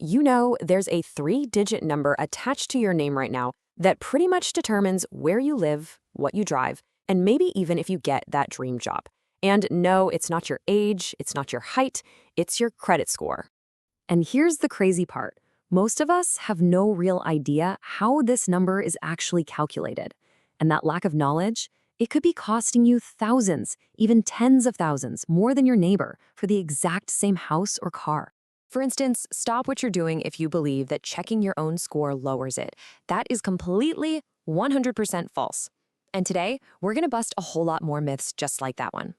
you know there's a 3-digit number attached to your name right now that pretty much determines where you live, what you drive, and maybe even if you get that dream job. And no, it's not your age, it's not your height, it's your credit score. And here's the crazy part. Most of us have no real idea how this number is actually calculated. And that lack of knowledge, it could be costing you thousands, even tens of thousands, more than your neighbor for the exact same house or car. For instance, stop what you're doing if you believe that checking your own score lowers it. That is completely 100% false. And today, we're going to bust a whole lot more myths just like that one.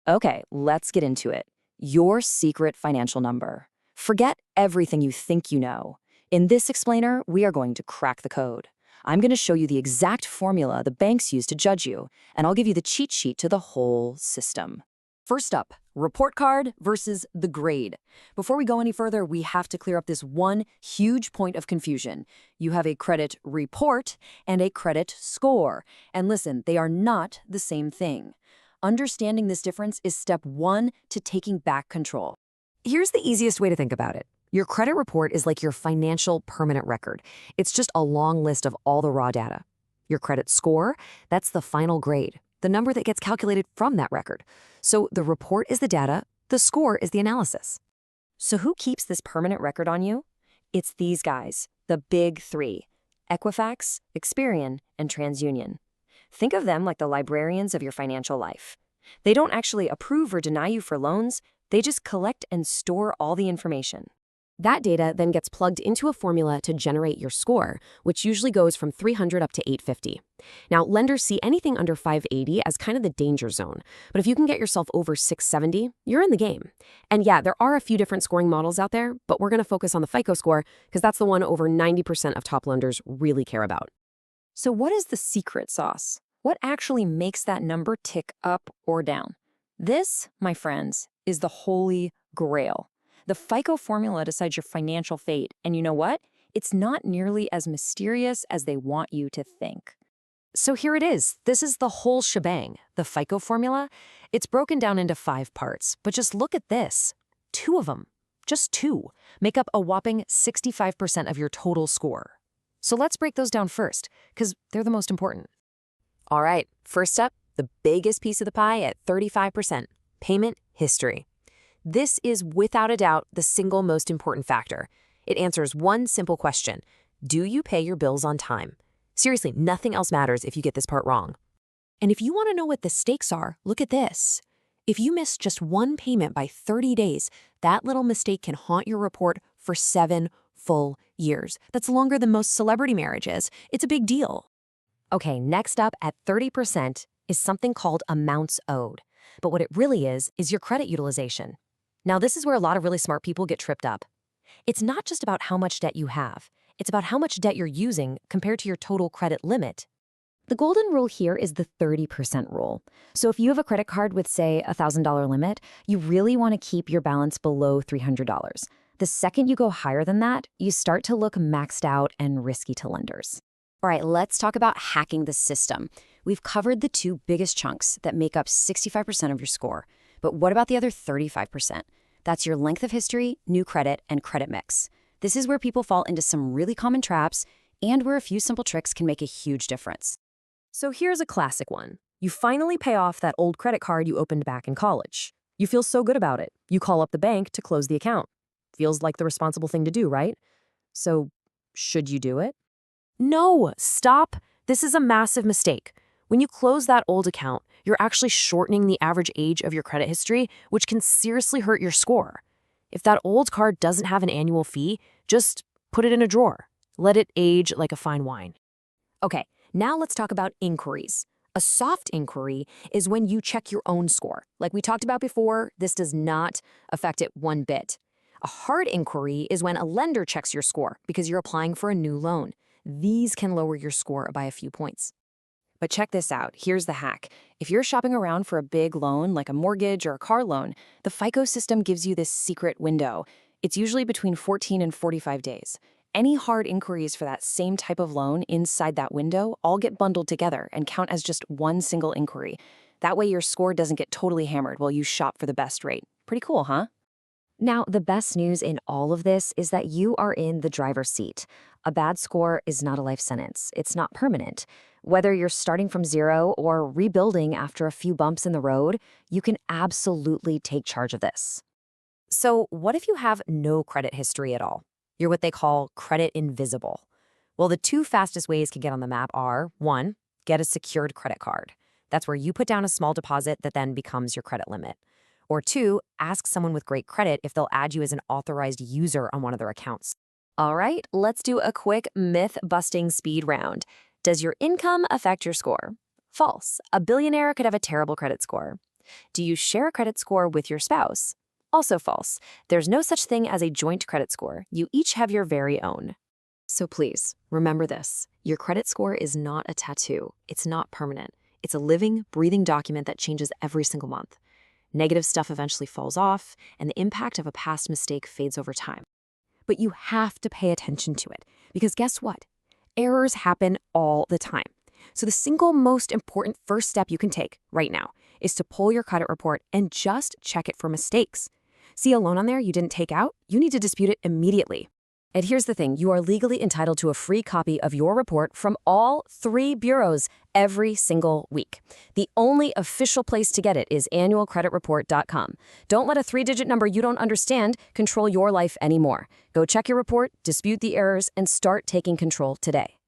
Okay, let's get into it. Your secret financial number. Forget everything you think you know. In this explainer, we are going to crack the code. I'm going to show you the exact formula the banks use to judge you, and I'll give you the cheat sheet to the whole system. First up, report card versus the grade. Before we go any further, we have to clear up this one huge point of confusion. You have a credit report and a credit score. And listen, they are not the same thing. Understanding this difference is step one to taking back control. Here's the easiest way to think about it. Your credit report is like your financial permanent record. It's just a long list of all the raw data. Your credit score, that's the final grade, the number that gets calculated from that record. So the report is the data, the score is the analysis. So who keeps this permanent record on you? It's these guys, the big three: Equifax, Experian, and TransUnion. Think of them like the librarians of your financial life. They don't actually approve or deny you for loans, they just collect and store all the information. That data then gets plugged into a formula to generate your score, which usually goes from 300 up to 850. Now, lenders see anything under 580 as kind of the danger zone, but if you can get yourself over 670, you're in the game. And yeah, there are a few different scoring models out there, but we're going to focus on the FICO score because that's the one over 90% of top lenders really care about. So what is the secret sauce? What actually makes that number tick up or down? This, my friends, is the holy grail. The FICO formula decides your financial fate, and you know what? It's not nearly as mysterious as they want you to think. So here it is. This is the whole shebang, the FICO formula. It's broken down into 5 parts, but just look at this. 2 of them, just 2, make up a whopping 65% of your total score. So let's break those down first, because they're the most important. All right, first up, the biggest piece of the pie at 35%, payment history. This is without a doubt the single most important factor. It answers one simple question: do you pay your bills on time? Seriously, nothing else matters if you get this part wrong. And if you want to know what the stakes are, look at this. If you miss just one payment by 30 days, that little mistake can haunt your report for 7 full years. That's longer than most celebrity marriages. It's a big deal. Okay, next up at 30% is something called amounts owed. But what it really is your credit utilization. Now, this is where a lot of really smart people get tripped up. It's not just about how much debt you have. It's about how much debt you're using compared to your total credit limit. The golden rule here is the 30% rule. So if you have a credit card with, say, a $1,000 limit, you really want to keep your balance below $300. The second you go higher than that, you start to look maxed out and risky to lenders. All right, let's talk about hacking the system. We've covered the 2 biggest chunks that make up 65% of your score. But what about the other 35%? That's your length of history, new credit, and credit mix. This is where people fall into some really common traps and where a few simple tricks can make a huge difference. So here's a classic one. You finally pay off that old credit card you opened back in college. You feel so good about it. You call up the bank to close the account. Feels like the responsible thing to do, right? So should you do it? No, stop. This is a massive mistake. When you close that old account, you're actually shortening the average age of your credit history, which can seriously hurt your score. If that old card doesn't have an annual fee, just put it in a drawer. Let it age like a fine wine. Okay, now let's talk about inquiries. A soft inquiry is when you check your own score. Like we talked about before, this does not affect it one bit. A hard inquiry is when a lender checks your score because you're applying for a new loan. These can lower your score by a few points. But check this out. Here's the hack. If you're shopping around for a big loan, like a mortgage or a car loan, the FICO system gives you this secret window. It's usually between 14 and 45 days. Any hard inquiries for that same type of loan inside that window all get bundled together and count as just one single inquiry. That way your score doesn't get totally hammered while you shop for the best rate. Pretty cool, huh? Now, the best news in all of this is that you are in the driver's seat. A bad score is not a life sentence. It's not permanent. Whether you're starting from zero or rebuilding after a few bumps in the road, you can absolutely take charge of this. So, what if you have no credit history at all? You're what they call credit invisible. Well, the two fastest ways to get on the map are one, get a secured credit card. That's where you put down a small deposit that then becomes your credit limit. Or two, ask someone with great credit if they'll add you as an authorized user on one of their accounts. All right, let's do a quick myth-busting speed round. Does your income affect your score? False. A billionaire could have a terrible credit score. Do you share a credit score with your spouse? Also false. There's no such thing as a joint credit score. You each have your very own. So please, remember this. Your credit score is not a tattoo. It's not permanent. It's a living, breathing document that changes every single month. Negative stuff eventually falls off, and the impact of a past mistake fades over time. But you have to pay attention to it, because guess what? Errors happen all the time. So the single most important first step you can take right now is to pull your credit report and just check it for mistakes. See a loan on there you didn't take out? You need to dispute it immediately. And here's the thing, you are legally entitled to a free copy of your report from all 3 bureaus every single week. The only official place to get it is annualcreditreport.com. Don't let a 3-digit number you don't understand control your life anymore. Go check your report, dispute the errors, and start taking control today.